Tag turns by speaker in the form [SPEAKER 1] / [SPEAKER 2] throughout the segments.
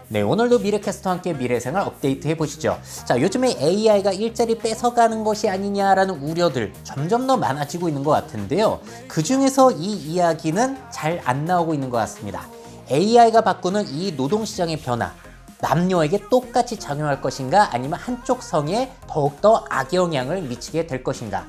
[SPEAKER 1] 네, 오늘도 미래캐스터와 함께 미래생활 업데이트 해보시죠. 자, 요즘에 AI가 일자리 뺏어가는 것이 아니냐라는 우려들 점점 더 많아지고 있는 것 같은데요. 그 중에서 이 이야기는 잘 안 나오고 있는 것 같습니다. AI가 바꾸는 이 노동시장의 변화, 남녀에게 똑같이 작용할 것인가 아니면 한쪽 성에 더욱더 악영향을 미치게 될 것인가.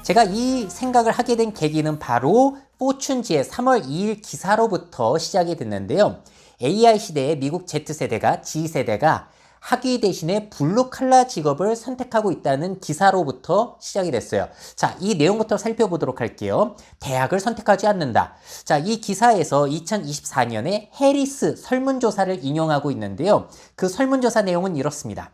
[SPEAKER 1] 제가 이 생각을 하게 된 계기는 바로 포춘지의 3월 2일 기사로부터 시작이 됐는데요. AI 시대의 미국 Z세대가 학위 대신에 블루칼라 직업을 선택하고 있다는 기사로부터 시작이 됐어요. 자, 이 내용부터 살펴보도록 할게요. 대학을 선택하지 않는다. 자, 이 기사에서 2024년에 해리스 설문조사를 인용하고 있는데요. 그 설문조사 내용은 이렇습니다.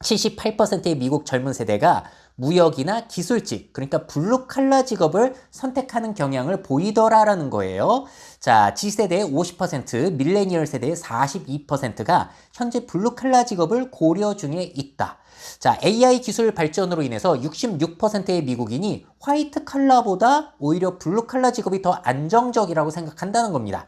[SPEAKER 1] 78%의 미국 젊은 세대가 무역이나 기술직, 그러니까 블루칼라 직업을 선택하는 경향을 보이더라라는 거예요. 자, G세대의 50%, 밀레니얼 세대의 42%가 현재 블루칼라 직업을 고려 중에 있다. 자, AI 기술 발전으로 인해서 66%의 미국인이 화이트 칼라보다 오히려 블루칼라 직업이 더 안정적이라고 생각한다는 겁니다.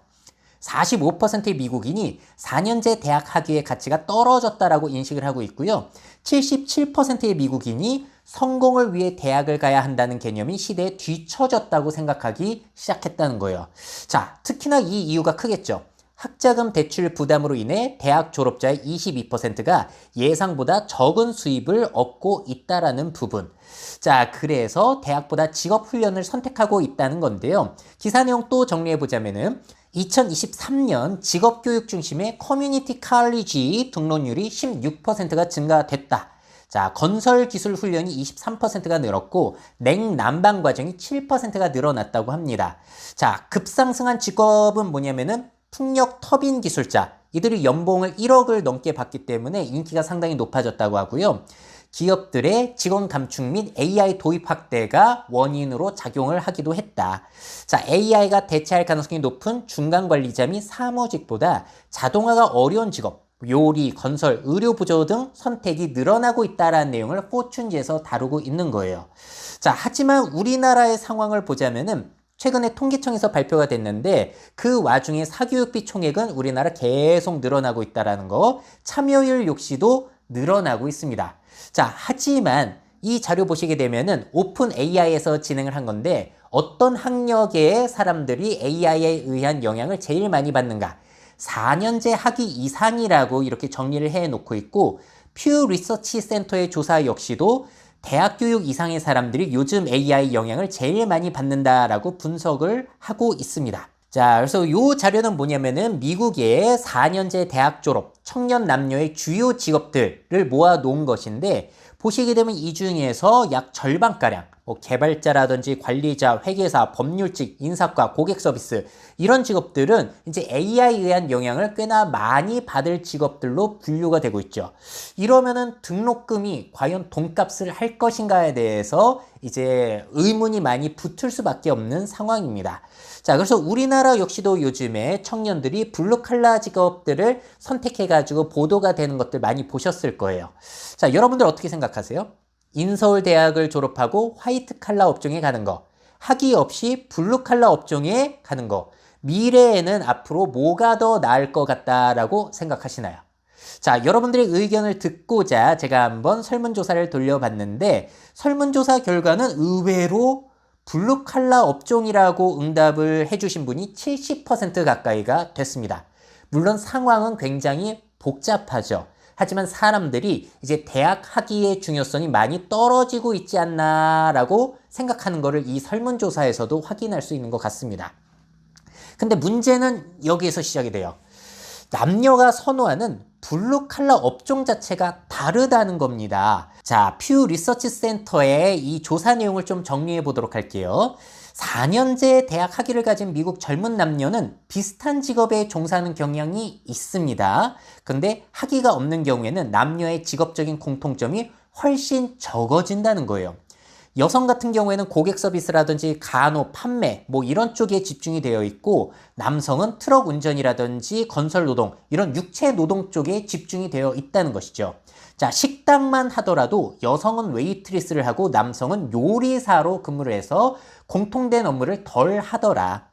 [SPEAKER 1] 45%의 미국인이 4년제 대학 학위의 가치가 떨어졌다라고 인식을 하고 있고요. 77%의 미국인이 성공을 위해 대학을 가야 한다는 개념이 시대에 뒤처졌다고 생각하기 시작했다는 거예요. 자, 특히나 이 이유가 크겠죠. 학자금 대출 부담으로 인해 대학 졸업자의 22%가 예상보다 적은 수입을 얻고 있다라는 부분. 자, 그래서 대학보다 직업훈련을 선택하고 있다는 건데요. 기사 내용 또 정리해보자면은 2023년 직업교육 중심의 커뮤니티 칼리지 등록률이 16%가 증가됐다. 자, 건설기술 훈련이 23%가 늘었고 냉난방 과정이 7%가 늘어났다고 합니다. 자, 급상승한 직업은 뭐냐면은 풍력 터빈 기술자. 이들이 연봉을 1억을 넘게 받기 때문에 인기가 상당히 높아졌다고 하고요. 기업들의 직원 감축 및 AI 도입 확대가 원인으로 작용을 하기도 했다. 자, AI가 대체할 가능성이 높은 중간 관리자 및 사무직보다 자동화가 어려운 직업, 요리, 건설, 의료부조 등 선택이 늘어나고 있다는 내용을 포춘지에서 다루고 있는 거예요. 자, 하지만 우리나라의 상황을 보자면은 최근에 통계청에서 발표가 됐는데 그 와중에 사교육비 총액은 우리나라 계속 늘어나고 있다는 거, 참여율 역시도 늘어나고 있습니다. 자, 하지만 이 자료 보시게 되면은 오픈 AI에서 진행을 한 건데 어떤 학력의 사람들이 AI에 의한 영향을 제일 많이 받는가? 4년제 학위 이상이라고 이렇게 정리를 해 놓고 있고 퓨 리서치 센터의 조사 역시도 대학 교육 이상의 사람들이 요즘 AI 영향을 제일 많이 받는다라고 분석을 하고 있습니다. 자, 그래서 이 자료는 뭐냐면은 미국의 4년제 대학 졸업 청년 남녀의 주요 직업들을 모아 놓은 것인데 보시게 되면 이 중에서 약 절반가량 개발자라든지 관리자, 회계사, 법률직, 인사과, 고객 서비스 이런 직업들은 이제 AI에 의한 영향을 꽤나 많이 받을 직업들로 분류가 되고 있죠. 이러면은 등록금이 과연 돈값을 할 것인가에 대해서 이제 의문이 많이 붙을 수밖에 없는 상황입니다. 자, 그래서 우리나라 역시도 요즘에 청년들이 블루칼라 직업들을 선택해가지고 보도가 되는 것들 많이 보셨을 거예요. 자, 여러분들 어떻게 생각하세요? 인서울대학을 졸업하고 화이트 칼라 업종에 가는 거, 학위 없이 블루 칼라 업종에 가는 거, 미래에는 앞으로 뭐가 더 나을 것 같다라고 생각하시나요? 자, 여러분들의 의견을 듣고자 제가 한번 설문조사를 돌려봤는데 설문조사 결과는 의외로 블루 칼라 업종이라고 응답을 해주신 분이 70% 가까이가 됐습니다. 물론 상황은 굉장히 복잡하죠. 하지만 사람들이 이제 대학 학위의 중요성이 많이 떨어지고 있지 않나라고 생각하는 것을 이 설문조사에서도 확인할 수 있는 것 같습니다. 근데 문제는 여기에서 시작이 돼요. 남녀가 선호하는 블루 칼라 업종 자체가 다르다는 겁니다. 자, 퓨 리서치 센터의 이 조사 내용을 좀 정리해 보도록 할게요. 4년제 대학 학위를 가진 미국 젊은 남녀는 비슷한 직업에 종사하는 경향이 있습니다. 근데 학위가 없는 경우에는 남녀의 직업적인 공통점이 훨씬 적어진다는 거예요. 여성 같은 경우에는 고객 서비스라든지 간호, 판매 뭐 이런 쪽에 집중이 되어 있고 남성은 트럭 운전이라든지 건설 노동 이런 육체 노동 쪽에 집중이 되어 있다는 것이죠. 자, 식당만 하더라도 여성은 웨이트리스를 하고 남성은 요리사로 근무를 해서 공통된 업무를 덜 하더라.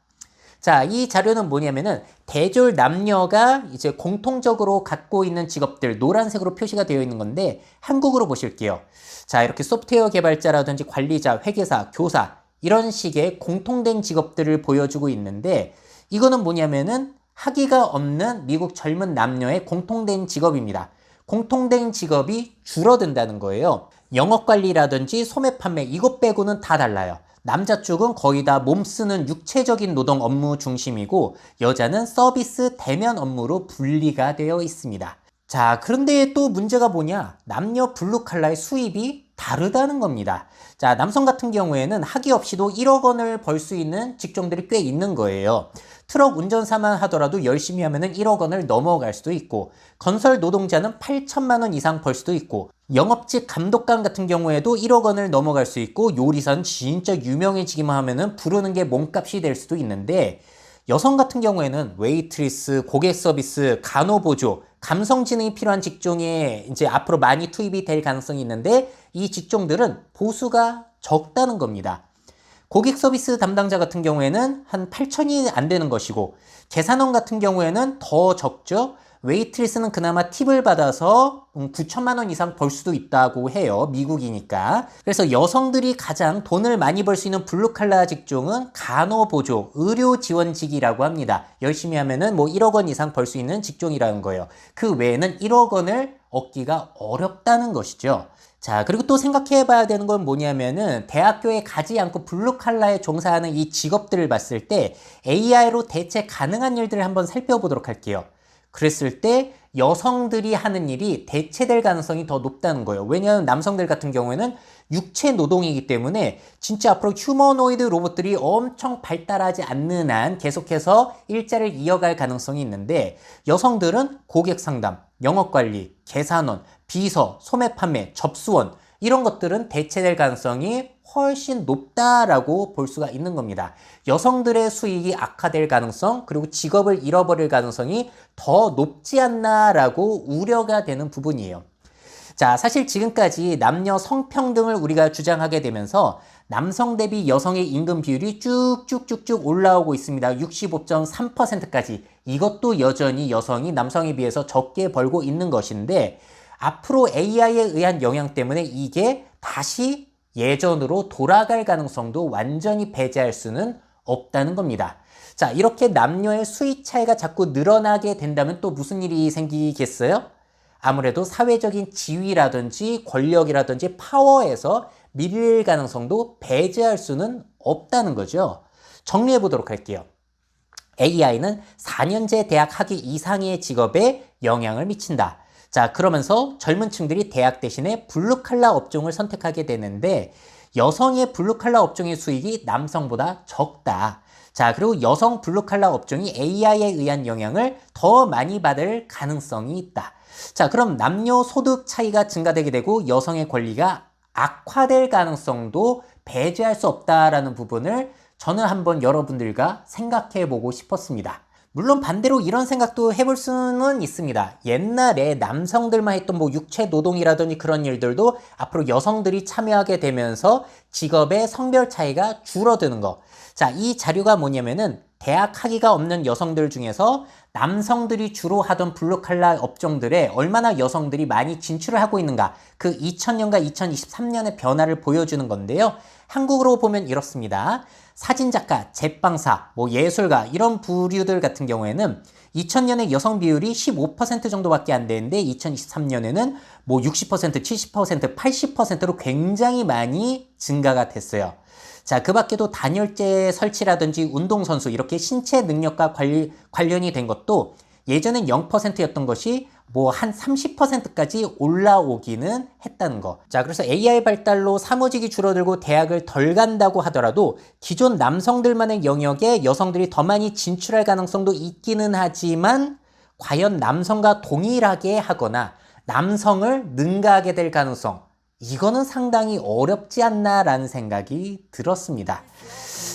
[SPEAKER 1] 자, 이 자료는 뭐냐면은 대졸 남녀가 이제 공통적으로 갖고 있는 직업들 노란색으로 표시가 되어 있는 건데 한국으로 보실게요. 자, 이렇게 소프트웨어 개발자라든지 관리자, 회계사, 교사 이런 식의 공통된 직업들을 보여주고 있는데 이거는 뭐냐면은 학위가 없는 미국 젊은 남녀의 공통된 직업입니다. 공통된 직업이 줄어든다는 거예요. 영업관리라든지 소매 판매 이것 빼고는 다 달라요. 남자 쪽은 거의 다 몸 쓰는 육체적인 노동 업무 중심이고 여자는 서비스 대면 업무로 분리가 되어 있습니다. 자, 그런데 또 문제가 뭐냐? 남녀 블루칼라의 수입이 다르다는 겁니다. 자, 남성 같은 경우에는 학위 없이도 1억 원을 벌 수 있는 직종들이 꽤 있는 거예요. 트럭 운전사만 하더라도 열심히 하면은 1억 원을 넘어갈 수도 있고, 건설 노동자는 8천만 원 이상 벌 수도 있고, 영업직 감독관 같은 경우에도 1억 원을 넘어갈 수 있고, 요리사는 진짜 유명해지기만 하면은 부르는 게 몸값이 될 수도 있는데, 여성 같은 경우에는 웨이트리스, 고객 서비스, 간호보조, 감성지능이 필요한 직종에 이제 앞으로 많이 투입이 될 가능성이 있는데 이 직종들은 보수가 적다는 겁니다. 고객 서비스 담당자 같은 경우에는 한 8천이 안 되는 것이고 계산원 같은 경우에는 더 적죠. 웨이트리스는 그나마 팁을 받아서 9천만 원 이상 벌 수도 있다고 해요. 미국이니까. 그래서 여성들이 가장 돈을 많이 벌 수 있는 블루칼라 직종은 간호보조, 의료지원직이라고 합니다. 열심히 하면은 뭐 1억 원 이상 벌 수 있는 직종이라는 거예요. 그 외에는 1억 원을 얻기가 어렵다는 것이죠. 자, 그리고 또 생각해 봐야 되는 건 뭐냐면은 대학교에 가지 않고 블루칼라에 종사하는 이 직업들을 봤을 때 AI로 대체 가능한 일들을 한번 살펴보도록 할게요. 그랬을 때 여성들이 하는 일이 대체될 가능성이 더 높다는 거예요. 왜냐하면 남성들 같은 경우에는 육체 노동이기 때문에 진짜 앞으로 휴머노이드 로봇들이 엄청 발달하지 않는 한 계속해서 일자리를 이어갈 가능성이 있는데 여성들은 고객 상담, 영업관리, 계산원, 비서, 소매 판매, 접수원 이런 것들은 대체될 가능성이 훨씬 높다라고 볼 수가 있는 겁니다. 여성들의 수익이 악화될 가능성 그리고 직업을 잃어버릴 가능성이 더 높지 않나라고 우려가 되는 부분이에요. 자, 사실 지금까지 남녀 성평등을 우리가 주장하게 되면서 남성 대비 여성의 임금 비율이 쭉쭉쭉쭉 올라오고 있습니다. 65.3%까지. 이것도 여전히 여성이 남성에 비해서 적게 벌고 있는 것인데 앞으로 AI에 의한 영향 때문에 이게 다시 예전으로 돌아갈 가능성도 완전히 배제할 수는 없다는 겁니다. 자, 이렇게 남녀의 수익 차이가 자꾸 늘어나게 된다면 또 무슨 일이 생기겠어요? 아무래도 사회적인 지위라든지 권력이라든지 파워에서 밀릴 가능성도 배제할 수는 없다는 거죠. 정리해 보도록 할게요. AI는 4년제 대학 학위 이상의 직업에 영향을 미친다. 자, 그러면서 젊은 층들이 대학 대신에 블루칼라 업종을 선택하게 되는데 여성의 블루칼라 업종의 수익이 남성보다 적다. 자, 그리고 여성 블루칼라 업종이 AI에 의한 영향을 더 많이 받을 가능성이 있다. 자, 그럼 남녀 소득 차이가 증가되게 되고 여성의 권리가 악화될 가능성도 배제할 수 없다라는 부분을 저는 한번 여러분들과 생각해 보고 싶었습니다. 물론 반대로 이런 생각도 해볼 수는 있습니다. 옛날에 남성들만 했던 뭐 육체 노동이라든지 그런 일들도 앞으로 여성들이 참여하게 되면서 직업의 성별 차이가 줄어드는 거. 자, 이 자료가 뭐냐면은 대학 학위가 없는 여성들 중에서 남성들이 주로 하던 블루칼라 업종들에 얼마나 여성들이 많이 진출을 하고 있는가 그 2000년과 2023년의 변화를 보여주는 건데요. 한국으로 보면 이렇습니다. 사진작가, 제빵사, 뭐 예술가 이런 부류들 같은 경우에는 2000년에 여성 비율이 15% 정도밖에 안 되는데 2023년에는 뭐 60%, 70%, 80%로 굉장히 많이 증가가 됐어요. 자, 그 밖에도 단열재 설치라든지 운동선수 이렇게 신체 능력과 관련이 된 것도 예전엔 0%였던 것이 뭐 한 30%까지 올라오기는 했다는 거. 자, 그래서 AI 발달로 사무직이 줄어들고 대학을 덜 간다고 하더라도 기존 남성들만의 영역에 여성들이 더 많이 진출할 가능성도 있기는 하지만 과연 남성과 동일하게 하거나 남성을 능가하게 될 가능성 이거는 상당히 어렵지 않나라는 생각이 들었습니다.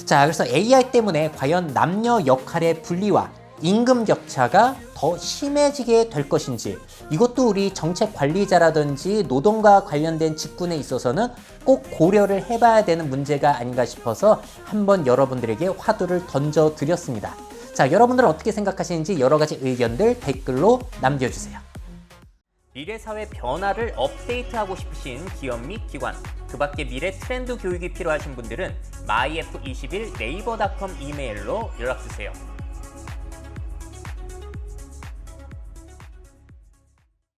[SPEAKER 1] 자, 그래서 AI 때문에 과연 남녀 역할의 분리와 임금 격차가 더 심해지게 될 것인지, 이것도 우리 정책 관리자라든지 노동과 관련된 직군에 있어서는 꼭 고려를 해봐야 되는 문제가 아닌가 싶어서 한번 여러분들에게 화두를 던져드렸습니다. 자, 여러분들은 어떻게 생각하시는지 여러 가지 의견들 댓글로 남겨주세요. 미래 사회 변화를 업데이트하고 싶으신 기업 및 기관, 그 밖에 미래 트렌드 교육이 필요하신 분들은 myf21 네이버닷컴 이메일로 연락주세요.